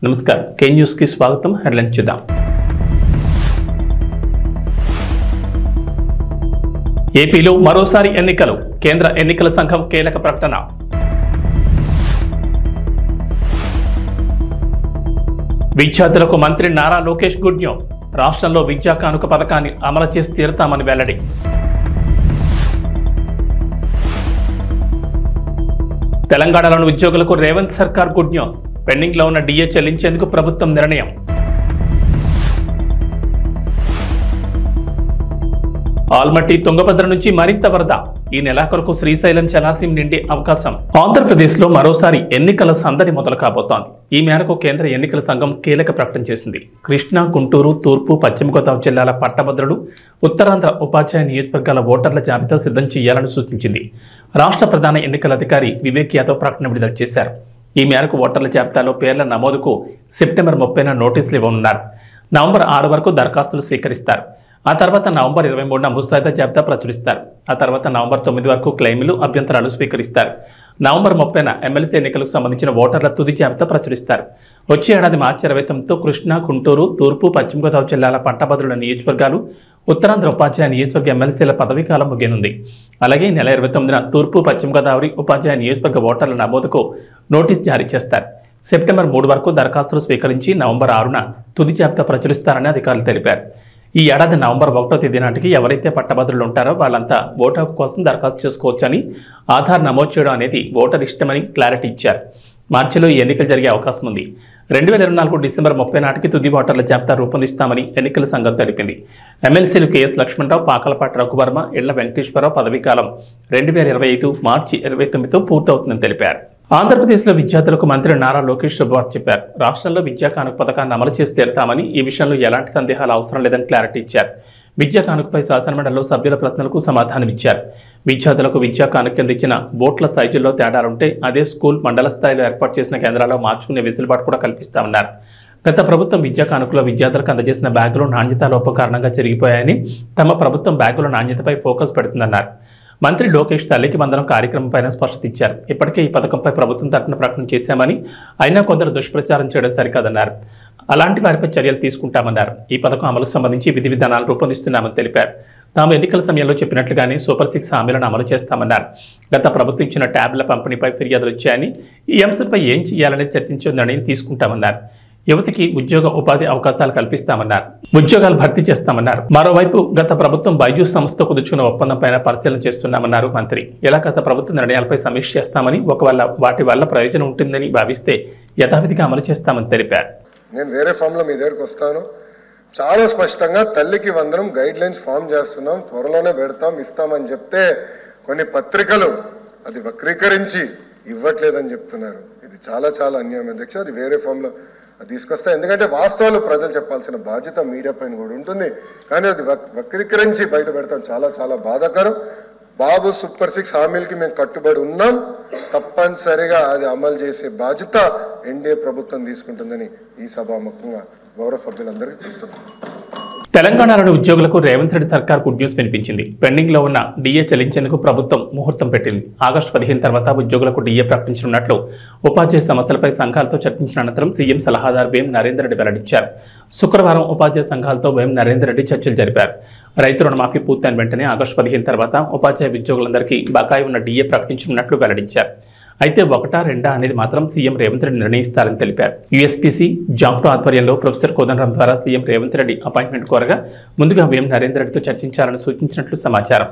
నమస్కారం కే న్యూస్ కి స్వాగతం. హెడ్లైన్స్ చూద్దాం. ఏపీలో మరోసారి ఎన్నికలు, కేంద్ర ఎన్నికల సంఘం కీలక ప్రకటన. విద్యార్థులకు మంత్రి నారా లోకేష్ గుడ్ న్యూస్. రాష్ట్రంలో విద్యా కానుక పథకాన్ని అమలు చేసి తీరుతామని వెల్లడి. తెలంగాణలోని ఉద్యోగులకు రేవంత్ సర్కార్ గుడ్ న్యూస్. పెండింగ్ లో ఉన్న డిఏ చెల్లించేందుకు ప్రభుత్వం నిర్ణయం. ఆల్మట్టి తుంగభద్ర నుంచి మరింత వరద. ఈ నెలాఖరుకు శ్రీశైలం జలాశయం నిండే అవకాశం. ఆంధ్రప్రదేశ్లో మరోసారి ఎన్నికల సందడి మొదలు కాబోతోంది. ఈ మేరకు కేంద్ర ఎన్నికల సంఘం కీలక ప్రకటన చేసింది. కృష్ణా, గుంటూరు, తూర్పు, పశ్చిమ గోదావరి జిల్లాల పట్టభద్రులు, ఉత్తరాంధ్ర ఉపాధ్యాయ నియోజకవర్గాల ఓటర్ల జాబితా సిద్ధం చేయాలని సూచించింది. రాష్ట్ర ప్రధాన ఎన్నికల అధికారి వివేక్ యాదవ్ ప్రకటన విడుదల చేశారు. ఈ మేరకు ఓటర్ల జాబితాలో పేర్ల నమోదుకు సెప్టెంబర్ 30న నోటీసులు ఇవ్వనున్నారు. నవంబర్ 6 వరకు దరఖాస్తులు స్వీకరిస్తారు. ఆ తర్వాత నవంబర్ 23న ముసాయిదా జాబితా ప్రచురిస్తారు. ఆ తర్వాత నవంబర్ 9 వరకు క్లెయిములు, అభ్యంతరాలు స్వీకరిస్తారు. నవంబర్ 30న ఎమ్మెల్సీ ఎన్నికలకు సంబంధించిన ఓటర్ల తుది జాబితా ప్రచురిస్తారు. వచ్చే ఏడాది మార్చి 29తో కృష్ణా, గుంటూరు, తూర్పు, పశ్చిమ గోదావరి జిల్లాల పట్టభద్రుల నియోజకవర్గాలు, ఉత్తరాంధ్ర ఉపాధ్యాయ నియోజకవర్గ ఎమ్మెల్సీల పదవీ కాలం ముగియనుంది. అలాగే నెల 29న తూర్పు, పశ్చిమ గోదావరి ఉపాధ్యాయ నియోజకవర్గ ఓటర్ల నమోదుకు నోటీస్ జారీ చేస్తారు. సెప్టెంబర్ 3 వరకు దరఖాస్తులు స్వీకరించి నవంబర్ 6న తుది జాబితా ప్రచురిస్తారని అధికారులు తెలిపారు. ఈ ఏడాది నవంబర్ 1వ తేదీ నాటికి ఎవరైతే పట్టభద్రులు ఉంటారో వాళ్ళంతా ఓటు హక్కు కోసం దరఖాస్తు చేసుకోవచ్చని, ఆధార్ నమోదు చేయడం అనేది ఓటర్ ఇష్టమని క్లారిటీ ఇచ్చారు. మార్చిలో ఈ ఎన్నికలు జరిగే అవకాశం ఉంది. 2024 డిసెంబర్ 30 నాటికి తుది ఓటర్ల జాబితా రూపొందిస్తామని ఎన్నికల సంఘం తెలిపింది. ఎమ్మెల్సీలు కేఎస్ లక్ష్మణరావు, పాకలపాటి రఘువర్మ, ఇళ్ల వెంకటేశ్వరరావు పదవీకాలం 2025 మార్చి 29తో పూర్తవుతుందని తెలిపారు. ఆంధ్రప్రదేశ్లో విద్యార్థులకు మంత్రి నారా లోకేష్ శుభవార్త చెప్పారు. రాష్ట్రంలో విద్యా కానుక పథకాన్ని అమలు చేసి తీరుతామని, ఈ విషయంలో ఎలాంటి సందేహాలు అవసరం లేదని క్లారిటీ ఇచ్చారు. విద్యా కానుకపై శాసనమండలిలో సభ్యుల ప్రశ్నలకు సమాధానమిచ్చారు. విద్యార్థులకు విద్యా కానుక కింద ఇచ్చిన బోట్ల సైజుల్లో తేడాలుంటే అదే స్కూల్, మండల స్థాయిలో ఏర్పాటు చేసిన కేంద్రాల్లో మార్చుకునే వెసులుబాటు కూడా కల్పిస్తామన్నారు. గత ప్రభుత్వం విద్యా కానుకలో విద్యార్థులకు అందజేసిన బ్యాగులు నాణ్యత లోపం కారణంగా చెరిగిపోయాయని, తమ ప్రభుత్వం బ్యాగుల నాణ్యతపై ఫోకస్ పెడుతుందన్నారు. మంత్రి లోకేష్ తల్లికి వందనం కార్యక్రమంపై స్పష్టత ఇచ్చారు. ఇప్పటికే ఈ పథకంపై ప్రభుత్వం తరఫున ప్రకటన చేశామని, అయినా కొందరు దుష్ప్రచారం చేయడం సరికాదన్నారు. అలాంటి వారిపై చర్యలు తీసుకుంటామన్నారు. ఈ పథకం అమలుకు సంబంధించి విధి విధానాలు రూపొందిస్తున్నామని తెలిపారు. తాము ఎన్నికల సమయంలో చెప్పినట్లుగానే సూపర్ 6 హామీలను అమలు చేస్తామన్నారు. గత ప్రభుత్వం ఇచ్చిన ట్యాబ్ల పంపిణీపై ఫిర్యాదులు వచ్చాయని, ఈ అంశంపై ఏం చేయాలని చర్చించే నిర్ణయం తీసుకుంటామన్నారు. యువతకి ఉద్యోగ ఉపాధి అవకాశాలు కల్పిస్తామన్నారు. ఉద్యోగాలు భర్తీ చేస్తామన్నారు. మరోవైపు గత ప్రభుత్వం బైజూస్ సంస్థతో కుదుర్చుకున్న ఒప్పందంపైన పరిశీలన చేస్తున్నామన్నారు మంత్రి. ఇలా గత ప్రభుత్వ నిర్ణయాలపై సమీక్ష చేస్తామని, ఒకవేళ వాటి వల్ల ప్రయోజనం ఉంటుందని భావిస్తే యథావిధిగా అమలు చేస్తామని తెలిపారు. నేను వేరే ఫామ్ లో మీ దగ్గరకు వస్తాను. చాలా స్పష్టంగా తల్లికి వందనం గైడ్ లైన్స్ ఫామ్ చేస్తున్నాం, త్వరలోనే పెడతాం, ఇస్తామని చెప్తే కొన్ని పత్రికలు అది వక్రీకరించి ఇవ్వట్లేదని చెప్తున్నారు. ఇది చాలా చాలా అన్యాయం అధ్యక్ష. అది వేరే ఫామ్ లో తీసుకొస్తా. ఎందుకంటే వాస్తవాలు ప్రజలు చెప్పాల్సిన బాధ్యత మీడియా పైన కూడా ఉంటుంది. కానీ అది వక్రీకరించి బయట పెడతాం, చాలా చాలా బాధాకరం. బాబు సూపర్ 6 హామీలకి మేము కట్టుబడి ఉన్నాం. తప్పనిసరిగా అది అమలు చేసే బాధ్యత ఎన్డీఏ ప్రభుత్వం తీసుకుంటుందని ఈ సభాముఖంగా గౌరవ సభ్యులందరికీ తెలుస్తున్నాం. తెలంగాణలోని ఉద్యోగులకు రేవంత్ రెడ్డి సర్కార్ గుడ్ న్యూస్ వినిపించింది. పెండింగ్ లో ఉన్న డిఏ చెల్లించేందుకు ప్రభుత్వం ముహూర్తం పెట్టింది. ఆగస్టు 15 తర్వాత ఉద్యోగులకు డిఏ ప్రకటించనున్నట్లు ఉపాధ్యాయ సమస్యలపై సంఘాలతో చర్చించిన అనంతరం సీఎం సలహాదారు వేం నరేందర్ రెడ్డి వెల్లడించారు. శుక్రవారం ఉపాధ్యాయ సంఘాలతో వేం నరేందర్ రెడ్డి చర్చలు జరిపారు. రైతు రుణమాఫీ పూర్తయిన వెంటనే ఆగస్టు 15 తర్వాత ఉపాధ్యాయ ఉద్యోగులందరికీ బకాయి ఉన్న డిఏ ప్రకటించనున్నట్లు వెల్లడించారు. అయితే 1, 2 అనేది మాత్రం సీఎం రేవంత్ రెడ్డి నిర్ణయిస్తారని తెలిపారు. యూఎస్పీసీ జాక్టో ఆధ్వర్యంలో ప్రొఫెసర్ కోదండరాం ద్వారా సీఎం రేవంత్ రెడ్డి అపాయింట్మెంట్ కోరగా ముందుగా వేం నరేందర్ రెడ్డితో చర్చించాలని సూచించినట్లు సమాచారం.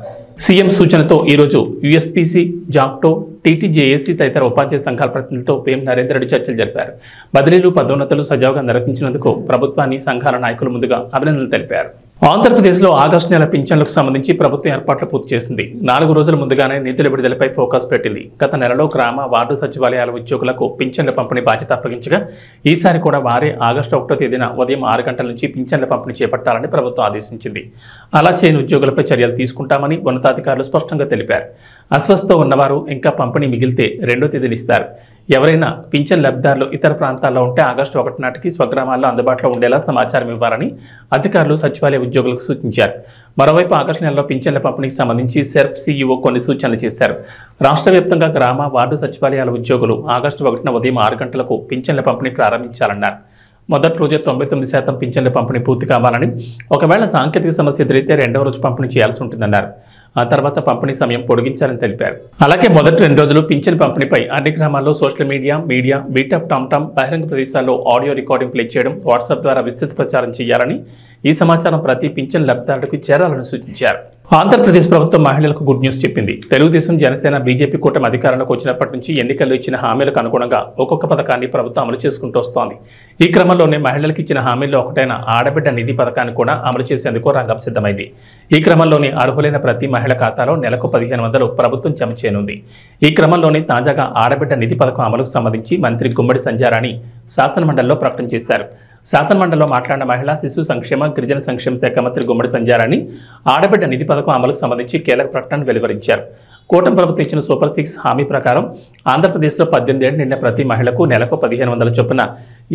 సీఎం సూచనతో ఈరోజు యూఎస్పీసీ, జాక్టో, టీటీజేఏసీ తదితర ఉపాధ్యాయ సంఘాల ప్రతినిధులతో వేం నరేందర్ రెడ్డి చర్చలు జరిపారు. బదిలీలు, పదోన్నతులు సజావుగా నిర్వహించినందుకు ప్రభుత్వాన్ని, సంఘాల నాయకులు ముందుగా అభినందనలు తెలిపారు. ఆంధ్రప్రదేశ్లో ఆగస్టు నెల పింఛన్లకు సంబంధించి ప్రభుత్వం ఏర్పాట్లు పూర్తి చేసింది. 4 రోజుల ముందుగానే నిధుల విడుదలపై ఫోకస్ పెట్టింది. గత నెలలో గ్రామ, వార్డు సచివాలయాల ఉద్యోగులకు పింఛన్ల పంపిణీ బాధ్యత అప్పగించగా ఈసారి కూడా వారే ఆగస్టు 1వ తేదీన ఉదయం 6 గంటల నుంచి పింఛన్ల పంపిణీ చేపట్టాలని ప్రభుత్వం ఆదేశించింది. అలా చేయని ఉద్యోగులపై చర్యలు తీసుకుంటామని ఉన్నతాధికారులు స్పష్టంగా తెలిపారు. అస్వస్థతో ఉన్నవారు ఇంకా పంపిణీ మిగిలితే 2వ తేదీని ఇస్తారు. ఎవరైనా పింఛన్ లబ్ధిదారులు ఇతర ప్రాంతాల్లో ఉంటే ఆగస్టు 1 నాటికి స్వగ్రామాల్లో అందుబాటులో ఉండేలా సమాచారం ఇవ్వాలని అధికారులు సచివాలయ ఉద్యోగులకు సూచించారు. మరోవైపు ఆగస్టు నెలలో పింఛన్ల పంపిణీకి సంబంధించి సెర్ఫ్ సీఈఓ కొన్ని సూచనలు చేశారు. రాష్ట్ర వ్యాప్తంగా గ్రామ వార్డు సచివాలయాల ఉద్యోగులు ఆగస్టు 1న ఉదయం 6 గంటలకు పింఛన్ల పంపిణీ ప్రారంభించాలన్నారు. మొదటి రోజే 99% పింఛన్ల పంపిణీ పూర్తి కావాలని, ఒకవేళ సాంకేతిక సమస్య ఎదురైతే రెండవ రోజు పంపిణీ చేయాల్సి ఉంటుందన్నారు. ఆ తర్వాత పంపిణీ సమయం పొడిగించాలని తెలిపారు. అలాగే మొదటి 2 రోజులు పింఛన్ పంపిణీపై అన్ని గ్రామాల్లో సోషల్ మీడియా బీటాఫ్ టామ్ బహిరంగ ప్రదేశాల్లో ఆడియో రికార్డింగ్ ప్లే చేయడం, వాట్సాప్ ద్వారా విస్తృత ప్రచారం చేయాలని, ఈ సమాచారం ప్రతి పింఛన్ లబ్ధిదారులకు చేరాలని సూచించారు. ఆంధ్రప్రదేశ్ ప్రభుత్వం మహిళలకు గుడ్ న్యూస్ చెప్పింది. తెలుగుదేశం, జనసేన, బీజేపీ కూటమి అధికారంలోకి వచ్చినప్పటి నుంచి ఎన్నికల్లో ఇచ్చిన హామీలకు అనుగుణంగా ఒక్కొక్క పథకాన్ని ప్రభుత్వం అమలు చేసుకుంటూ వస్తోంది. ఈ క్రమంలోనే మహిళలకు ఇచ్చిన హామీల్లో ఒకటైన ఆడబిడ్డ నిధి పథకాన్ని కూడా అమలు చేసేందుకు రంగం సిద్ధమైంది. ఈ క్రమంలోనే అర్హులైన ప్రతి మహిళ ఖాతాలో నెలకు 1500 ప్రభుత్వం జమ చేయనుంది. ఈ క్రమంలోనే తాజాగా ఆడబిడ్డ నిధి పథకం అమలుకు సంబంధించి మంత్రి గుమ్మడి సంధ్యారాణి శాసనమండలిలో ప్రకటన చేశారు. శాసనమండలిలో మాట్లాడిన మహిళా శిశు సంక్షేమ గిరిజన సంక్షేమ శాఖ మంత్రి గుమ్మడి సంధ్యారాణి ఆడబిడ్డ నిధి పథకం అమలుకు సంబంధించి కీలక ప్రకటన వెలువరించారు. కూటమి ప్రభుత్వం ఇచ్చిన సూపర్ 6 హామీ ప్రకారం ఆంధ్రప్రదేశ్లో 18 ఏళ్లు నిండిన ప్రతి మహిళకు నెలకు 1500 చొప్పున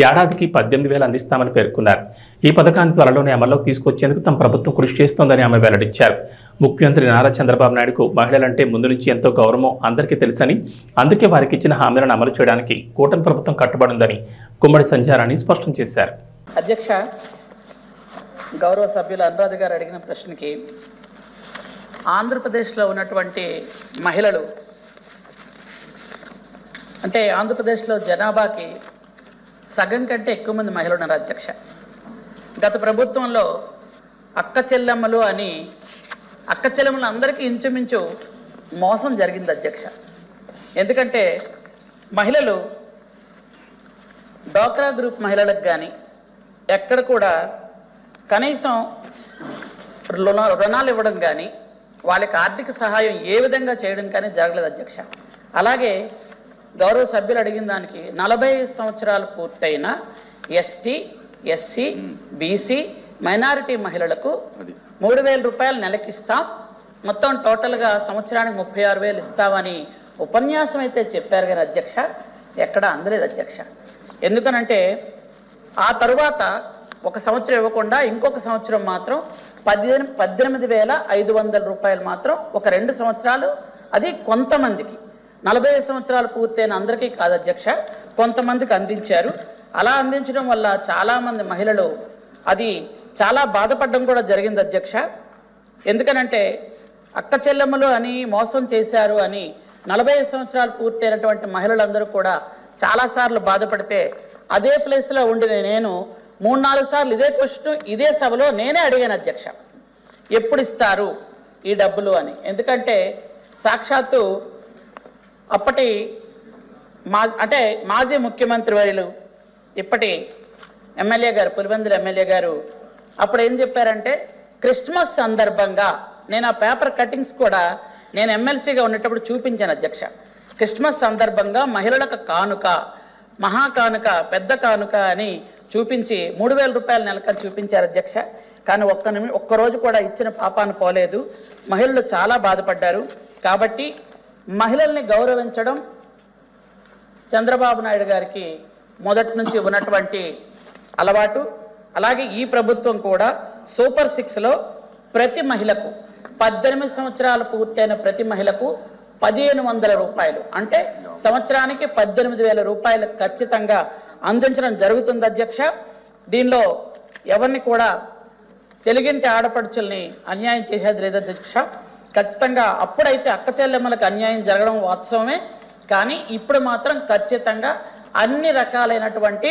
ఏడాదికి 18,000 అందిస్తామని పేర్కొన్నారు. ఈ పథకాన్ని త్వరలోనే అమల్లోకి తీసుకొచ్చేందుకు తమ ప్రభుత్వం కృషి చేస్తోందని ఆమె వెల్లడించారు. ముఖ్యమంత్రి నారా చంద్రబాబు నాయుడుకు మహిళలంటే ముందు నుంచి ఎంతో గౌరవం అందరికీ తెలుసని, అందుకే వారికి ఇచ్చిన హామీలను అమలు చేయడానికి కూటమి ప్రభుత్వం కట్టుబడిందని గుమ్మడి సంధ్యారాణి స్పష్టం చేశారు. అధ్యక్ష, గౌరవ సభ్యులు అనురాధ గారు అడిగిన ప్రశ్నకి ఆంధ్రప్రదేశ్లో ఉన్నటువంటి మహిళలు అంటే ఆంధ్రప్రదేశ్లో జనాభాకి సగం కంటే ఎక్కువ మంది మహిళలు ఉన్నారు అధ్యక్ష. గత ప్రభుత్వంలో అక్క చెల్లెమ్మలు అని అక్క చెల్లెమ్మలు అందరికీ ఇంచుమించు మోసం జరిగింది అధ్యక్ష. ఎందుకంటే మహిళలు డ్వాక్రా గ్రూప్ మహిళలకు కానీ ఎక్కడ కూడా కనీసం రుణాలు ఇవ్వడం కానీ వాళ్ళకి ఆర్థిక సహాయం ఏ విధంగా చేయడం కానీ జరగలేదు అధ్యక్ష. అలాగే గౌరవ సభ్యులు అడిగిన దానికి 45 సంవత్సరాలు పూర్తయిన ఎస్టీ, ఎస్సీ, బీసీ, మైనారిటీ మహిళలకు 3,000 రూపాయలు నెలకిస్తాం, మొత్తం టోటల్గా సంవత్సరానికి 36,000 ఇస్తామని ఉపన్యాసం అయితే చెప్పారు కానీ అధ్యక్ష ఎక్కడా అందలేదు అధ్యక్ష. ఎందుకనంటే ఆ తరువాత ఒక సంవత్సరం ఇవ్వకుండా ఇంకొక సంవత్సరం మాత్రం 18,500 రూపాయలు మాత్రం ఒక 2 సంవత్సరాలు, అది కొంతమందికి 45 సంవత్సరాలు పూర్తయిన అందరికీ కాదు అధ్యక్ష, కొంతమందికి అందించారు. అలా అందించడం వల్ల చాలామంది మహిళలు అది చాలా బాధపడడం కూడా జరిగింది అధ్యక్ష. ఎందుకనంటే అక్క చెల్లెమ్మలు అని మోసం చేశారు అని 45 సంవత్సరాలు పూర్తయినటువంటి మహిళలందరూ కూడా చాలాసార్లు బాధపడితే అదే ప్లేస్లో ఉండి నేను 3-4 సార్లు ఇదే క్వశ్చన్ ఇదే సభలో నేనే అడిగాను అధ్యక్ష, ఎప్పుడు ఇస్తారు ఈ డబ్బులు అని. ఎందుకంటే సాక్షాత్తు అప్పటి మాజీ ముఖ్యమంత్రి వర్యులు ఇప్పటి ఎమ్మెల్యే గారు పులివెందుల ఎమ్మెల్యే గారు అప్పుడు ఏం చెప్పారంటే క్రిస్మస్ సందర్భంగా, నేను ఆ పేపర్ కటింగ్స్ కూడా నేను ఎమ్మెల్సీగా ఉండేటప్పుడు చూపించాను అధ్యక్ష, క్రిస్మస్ సందర్భంగా మహిళలకు కానుక, మహాకానుక, పెద్ద కానుక అని చూపించి 3,000 రూపాయల నెలకని చూపించారు అధ్యక్ష. కానీ ఒక్కరోజు కూడా ఇచ్చిన పాపాన పోలేదు, మహిళలు చాలా బాధపడ్డారు. కాబట్టి మహిళల్ని గౌరవించడం చంద్రబాబు నాయుడు గారికి మొదటి నుంచి ఉన్నటువంటి అలవాటు. అలాగే ఈ ప్రభుత్వం కూడా సూపర్ 6లో ప్రతి మహిళకు 18 సంవత్సరాలు పూర్తయిన ప్రతి మహిళకు 1,500 రూపాయలు అంటే సంవత్సరానికి 18,000 రూపాయలు ఖచ్చితంగా అందించడం జరుగుతుంది అధ్యక్ష. దీనిలో ఎవరిని కూడా తెలుగింటి ఆడపడుచుల్ని అన్యాయం చేసేది లేదు అధ్యక్ష. ఖచ్చితంగా అప్పుడైతే అక్క చెల్లెమ్మలకు అన్యాయం జరగడం వాస్తవమే, కానీ ఇప్పుడు మాత్రం ఖచ్చితంగా అన్ని రకాలైనటువంటి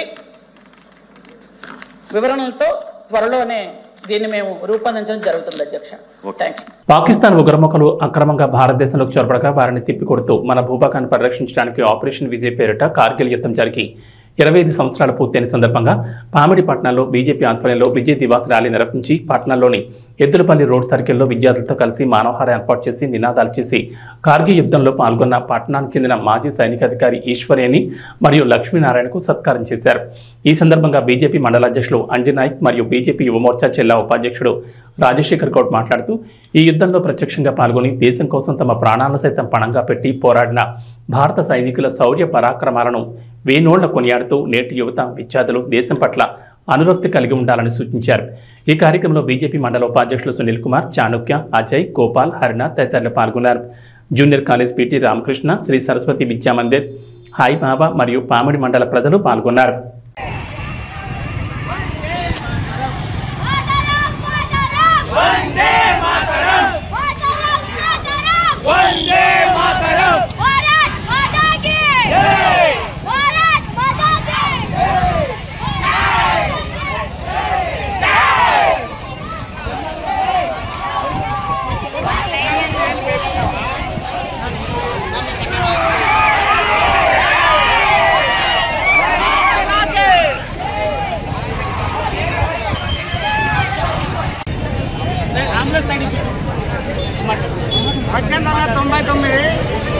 వివరణలతో త్వరలోనే దీన్ని మేము రూపొందించడం జరుగుతుంది అధ్యక్ష. Thank you. పాకిస్తాన్ ఉగ్రముఖలు అక్రమంగా భారతదేశంలోకి చొరబడగా వారిని తిప్పికొడుతూ మన భూభాగాన్ని పరిరక్షించడానికి ఆపరేషన్ విజయ్ పేరిట కార్గిల్ యుద్ధం జరిగి 25 సంవత్సరాలు పూర్తయిన సందర్భంగా పామిడి పట్టణంలో బీజేపీ ఆధ్వర్యంలో విజయ్ దివాస్ ర్యాలీ నిర్వహించి పట్టణంలోని ఎద్దులపల్లి రోడ్ సర్కిల్లో విద్యార్థులతో కలిసి మానవహారం ఏర్పాటు చేసి నినాదాలు చేసి కార్గిల్ యుద్ధంలో పాల్గొన్న పట్టణానికి చెందిన మాజీ సైనికాధికారి ఈశ్వరేని మరియు లక్ష్మీనారాయణకు సత్కారం చేశారు. ఈ సందర్భంగా బీజేపీ మండల అధ్యక్షులు అంజన్ నాయక్ మరియు బీజేపీ యువమోర్చా జిల్లా ఉపాధ్యక్షుడు రాజశేఖర్ గౌడ్ మాట్లాడుతూ ఈ యుద్ధంలో ప్రత్యక్షంగా పాల్గొని దేశం కోసం తమ ప్రాణాలను సైతం పణంగా పెట్టి పోరాడిన భారత సైనికుల శౌర్య పరాక్రమాలను వేనోళ్ల కొనియాడుతూ నేటి యువత విద్యార్థులు దేశం పట్ల అనురక్తి కలిగి ఉండాలని సూచించారు. ఈ కార్యక్రమంలో బీజేపీ మండల ఉపాధ్యక్షులు సునీల్ కుమార్, చాణుక్య, అజయ్, గోపాల్, హరిణ తదితరులు పాల్గొన్నారు. Junior college PT Ramakrishna, Sri Saraswathi Vidyamandir, హాయ్ బాబా మరియు పామిడి మండల ప్రజలు పాల్గొన్నారు.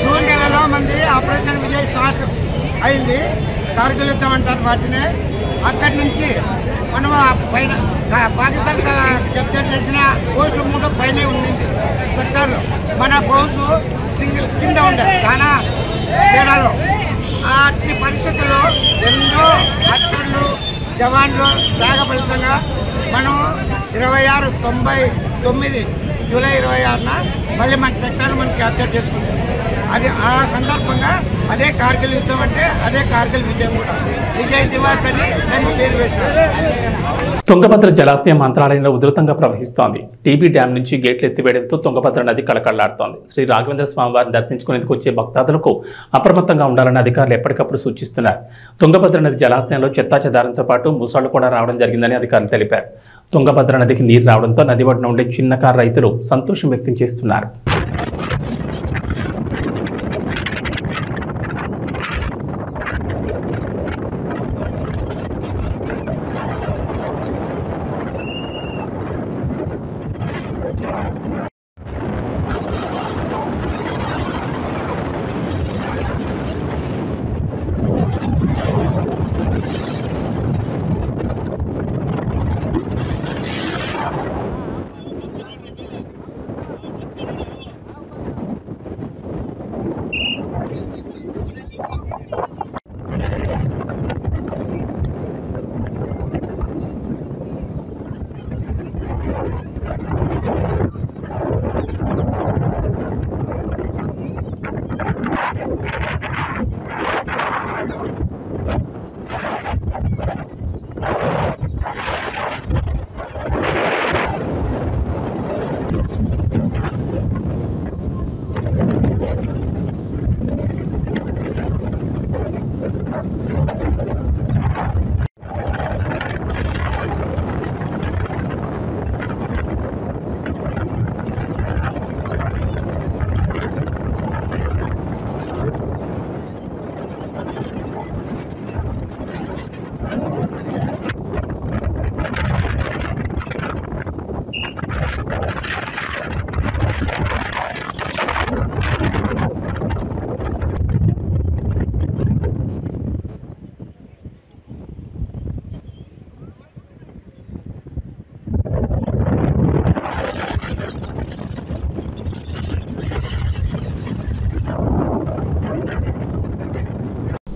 జూన్ నెలలో మంది ఆపరేషన్ విజయ్ స్టార్ట్ అయింది. కార్గిల్ యుద్ధం అంటారు వాటినే. అక్కడి నుంచి మనం పైన పాకిస్తాన్ కెప్చర్ చేసిన పోస్టులు 3 పైనే ఉండింది సెక్టార్లో. మన ఫోర్సు సింగిల్ కింద ఉండే చాలా తేడాలో. అట్టి పరిస్థితుల్లో ఎన్నో అక్షర్లు జవాన్లు త్యాగ ఫలితంగా మనం 26/99 జూలై 26న మళ్ళీ మన సెక్టార్లు మనం క్యాప్చర్ చేసుకుంటాం. అది ఆ సందర్భంగా అదే కార్గిల్ యుద్ధం అంటే అదే కార్గిల్ విజయం కూడా. విజయ్ దివాస్ అని మేము పేరు పెట్టారు. తుంగభద్ర జలాశయం మంత్రాలయంలో ఉధృతంగా ప్రవహిస్తోంది. టీబీ డ్యాం నుంచి గేట్లు ఎత్తివేయడంతో తుంగభద్ర నది కళకళలాడుతోంది. శ్రీ రాఘవేంద్ర స్వామివారిని దర్శించుకునేందుకు వచ్చే భక్తాదులకు అప్రమత్తంగా ఉండాలని అధికారులు ఎప్పటికప్పుడు సూచిస్తున్నారు. తుంగభద్ర నది జలాశయంలో చెత్తాచెదారంతో పాటు ముసాళ్లు కూడా రావడం జరిగిందని అధికారులు తెలిపారు. తుంగభద్ర నదికి నీరు రావడంతో నది ఒడ్డున ఉండే చిన్నకారు రైతులు సంతోషం వ్యక్తం చేస్తున్నారు.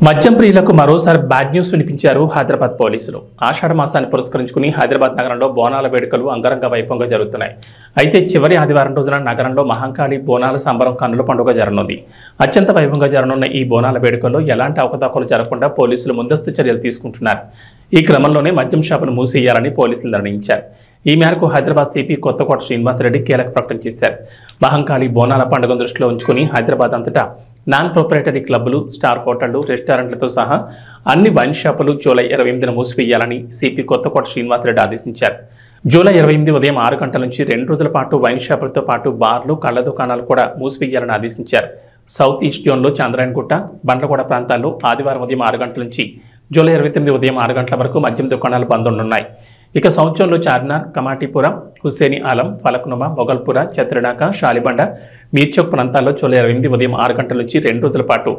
మద్యం ప్రియులకు మరోసారి బ్యాడ్ న్యూస్ వినిపించారు హైదరాబాద్ పోలీసులు. ఆషాఢ మాసాన్ని పురస్కరించుకుని హైదరాబాద్ నగరంలో బోనాల వేడుకలు అంగరంగ వైభవంగా జరుగుతున్నాయి. అయితే చివరి ఆదివారం రోజున నగరంలో మహంకాళి బోనాల సంబరం కన్నుల పండుగ జరగనుంది. అత్యంత వైభవంగా జరగనున్న ఈ బోనాల వేడుకల్లో ఎలాంటి అవకతవకలు జరగకుండా పోలీసులు ముందస్తు చర్యలు తీసుకుంటున్నారు. ఈ క్రమంలోనే మద్యం షాపును మూసేయాలని పోలీసులు నిర్ణయించారు. ఈ మేరకు హైదరాబాద్ సిపి కొత్తకోట శ్రీనివాసరెడ్డి కీలక ప్రకటన చేశారు. మహంకాళి బోనాల పండుగను దృష్టిలో ఉంచుకుని హైదరాబాద్ అంతటా నాన్ ప్రొపరేటరీ క్లబ్లు, స్టార్ హోటళ్లు, రెస్టారెంట్లతో సహా అన్ని వైన్ షాపులు జూలై 28న మూసివేయాలని సిపి కొత్తకోట శ్రీనివాసరెడ్డి ఆదేశించారు. జూలై 28 ఉదయం 6 గంటల నుంచి 2 రోజుల పాటు వైన్ షాపులతో పాటు బార్లు, కళ్ల దుకాణాలు కూడా మూసివేయాలని ఆదేశించారు. సౌత్ ఈస్ట్ జోన్లో చంద్రాయణగుట్ట, బండ్లగూడ ప్రాంతాల్లో ఆదివారం ఉదయం 6 గంటల నుంచి జూలై 29 ఉదయం 6 గంటల వరకు మద్యం దుకాణాలు బంద్ ఉండనున్నాయి. ఇక సౌత్ జోన్లో చార్మినార్, కమాటీపురం, హుస్సేని ఆలం, ఫలక్నుమా, మొగల్పుర, చత్రడాక, షాలిబండ, మీర్చౌక్ ప్రాంతాల్లో జూలై 28 ఉదయం 6 గంటల నుంచి 2 రోజుల పాటు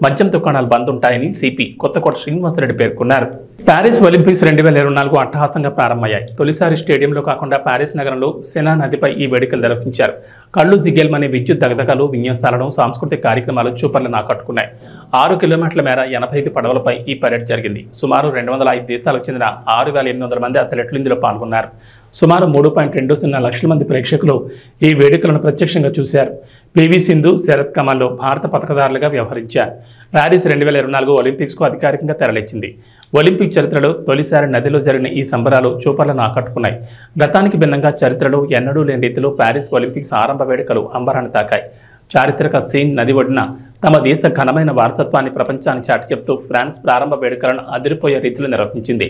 మద్యం దుకాణాలు బంద్ ఉంటాయని సిపి కొత్తకోట శ్రీనివాసరెడ్డి పేర్కొన్నారు. ప్యారిస్ ఒలింపిక్స్ 2024 అట్టహాసంగా ప్రారంభమయ్యాయి. తొలిసారి స్టేడియంలో కాకుండా ప్యారిస్ నగరంలో సెనా నదిపై ఈ వేడుకలు నిర్వహించారు. కళ్ళు జిగేల్మనే విద్యుత్ దగదగలు, విన్యాసాలను, సాంస్కృతిక కార్యక్రమాలు చూపర్లను ఆకట్టుకున్నాయి. 6 కిలోమీటర్ల మేర 85 పడవలపై ఈ పరేడ్ జరిగింది. సుమారు 205 దేశాలకు చెందిన 6,800 మంది అథ్లెట్లు ఇందులో పాల్గొన్నారు. సుమారు 3.20 లక్షల మంది ప్రేక్షకులు ఈ వేడుకలను ప్రత్యక్షంగా చూశారు. పివి సింధు, శరత్ కమల్లో భారత పథకదారులుగా వ్యవహరించారు. ప్యారిస్ 2024 ఒలింపిక్స్కు అధికారికంగా తెరలేచింది. ఒలింపిక్ చరిత్రలో తొలిసారి నదిలో జరిగిన ఈ సంబరాలు చూపర్లను ఆకట్టుకున్నాయి. గతానికి భిన్నంగా చరిత్రలో ఎన్నడూ లేని రీతిలో ప్యారిస్ ఒలింపిక్స్ ఆరంభ వేడుకలు అంబరాన్ని తాకాయి. చారిత్రక సీన్ నది ఒడ్డున తమ దేశ ఘనమైన వారసత్వాన్ని ప్రపంచానికి చాటి చెప్తూ ఫ్రాన్స్ ప్రారంభ వేడుకలను అదిరిపోయే రీతిలో నిర్వహించింది.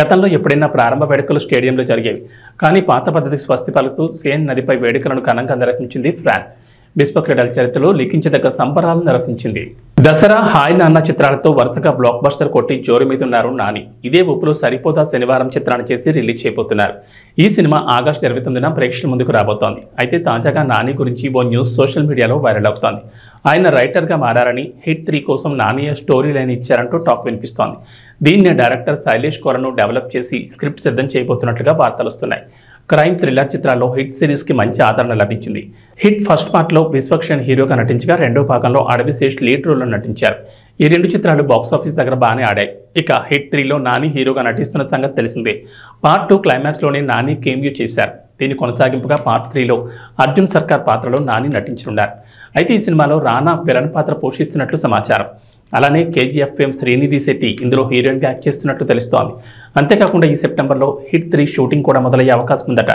గతంలో ఎప్పుడైనా ప్రారంభ వేడుకలు స్టేడియంలో జరిగేవి, కానీ పాత పద్ధతికి స్వస్తి పలుకుతూ సేన్ నదిపై వేడుకలను ఘనంగా నిర్వహించింది ఫ్రాన్స్. విశ్వ క్రీడల చరిత్రలో లిఖించదగ్గ సంబరాలను నిర్వహించింది. దసరా, హాయ్ నాన్న చిత్రాలతో వరుసగా బ్లాక్ బస్టర్ కొట్టి జోరు మీదున్నారు నాని. ఇదే ఊపులో సరిపోదా శనివారం చిత్రాన్ని చేసి రిలీజ్ చేయబోతున్నారు. ఈ సినిమా ఆగస్టు 29న ప్రేక్షకుల ముందుకు రాబోతోంది. అయితే తాజాగా నాని గురించి ఓ న్యూస్ సోషల్ మీడియాలో వైరల్ అవుతోంది. ఆయన రైటర్గా మారారని, హిట్ 3 కోసం నానియే స్టోరీ లైన్ ఇచ్చారంటూ టాక్ వినిపిస్తోంది. దీన్ని డైరెక్టర్ శైలేష్ కొరను డెవలప్ చేసి స్క్రిప్ట్ సిద్ధం చేయబోతున్నట్లుగా వార్తలు వస్తున్నాయి. క్రైమ్ థ్రిల్లర్ చిత్రాల్లో హిట్ సిరీస్కి మంచి ఆదరణ లభించింది. హిట్ ఫస్ట్ పార్ట్లో విశ్వక్షణ్ హీరోగా నటించగా రెండో భాగంలో అడవిశేష్ లీడ్ రోల్లో నటించారు. ఈ 2 చిత్రాలు బాక్సాఫీస్ దగ్గర బాగానే ఆడాయి. ఇక హిట్ 3లో నాని హీరోగా నటిస్తున్న సంగతి తెలిసిందే. పార్ట్ 2 క్లైమాక్స్లోనే నాని కేమియో చేశారు. దీని కొనసాగింపుగా పార్ట్ 3లో అర్జున్ సర్కార్ పాత్రలో నాని నటించనున్నారు. అయితే ఈ సినిమాలో రానా విలన్ పాత్ర పోషిస్తున్నట్లు సమాచారం. అలానే కేజీఎఫ్ ఫేమ్ శ్రీనిధి శెట్టి ఇందులో హీరోయిన్గా యాక్ట్ చేస్తున్నట్లు తెలుస్తోంది. అంతేకాకుండా ఈ సెప్టెంబర్లో హిట్ 3 షూటింగ్ కూడా మొదలయ్యే అవకాశం ఉందట.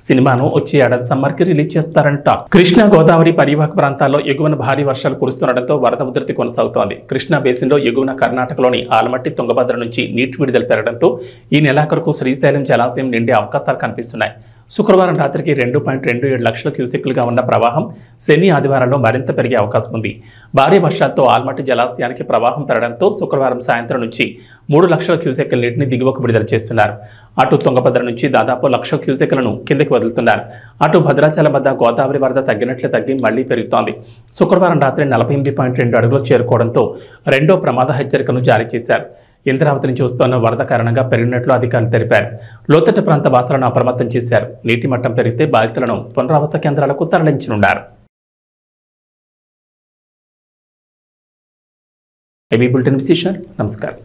సినిమాను వచ్చే ఏడాది సమ్మర్కి రిలీజ్ చేస్తారంట. కృష్ణా, గోదావరి పరివాహక ప్రాంతాల్లో ఎగువన భారీ వర్షాలు కురుస్తుండటంతో వరద ఉధృతి కొనసాగుతోంది. కృష్ణా బేసిన్లో ఎగువన కర్ణాటకలోని ఆలమట్టి, తుంగభద్ర నుంచి నీటి విడుదల పెరగడంతో ఈ నెలాఖరుకు శ్రీశైలం జలాశయం నిండే అవకాశాలు కనిపిస్తున్నాయి. శుక్రవారం రాత్రికి 2.27 లక్షల క్యూసెక్లుగా ఉన్న ప్రవాహం శని, ఆదివారాల్లో మరింత పెరిగే అవకాశం ఉంది. భారీ వర్షాలతో ఆల్మట్టి జలాశయానికి ప్రవాహం పెరగడంతో శుక్రవారం సాయంత్రం నుంచి 3 లక్షల క్యూసెక్ల నీటిని దిగువకు విడుదల చేస్తున్నారు. అటు తుంగభద్ర నుంచి దాదాపు 1,00,000 క్యూసెక్లను కిందకి వదులుతున్నారు. అటు భద్రాచలం వద్ద గోదావరి వరద తగ్గి మళ్లీ పెరుగుతోంది. శుక్రవారం రాత్రి 48.2 అడుగులు చేరుకోవడంతో రెండో ప్రమాద హెచ్చరికను జారీ చేశారు. ఇంద్రావతి నుంచి వస్తున్న వరద కారణంగా పెరిగినట్లు అధికారులు తెలిపారు. లోతట్టు ప్రాంత వాసులను అప్రమత్తం చేశారు. నీటి మట్టం పెరిగితే బాధితులను పునరావాస కేంద్రాలకు తరలించనున్నారు. ఏబీ బులెటిన్ విశేషాలు. నమస్కారం.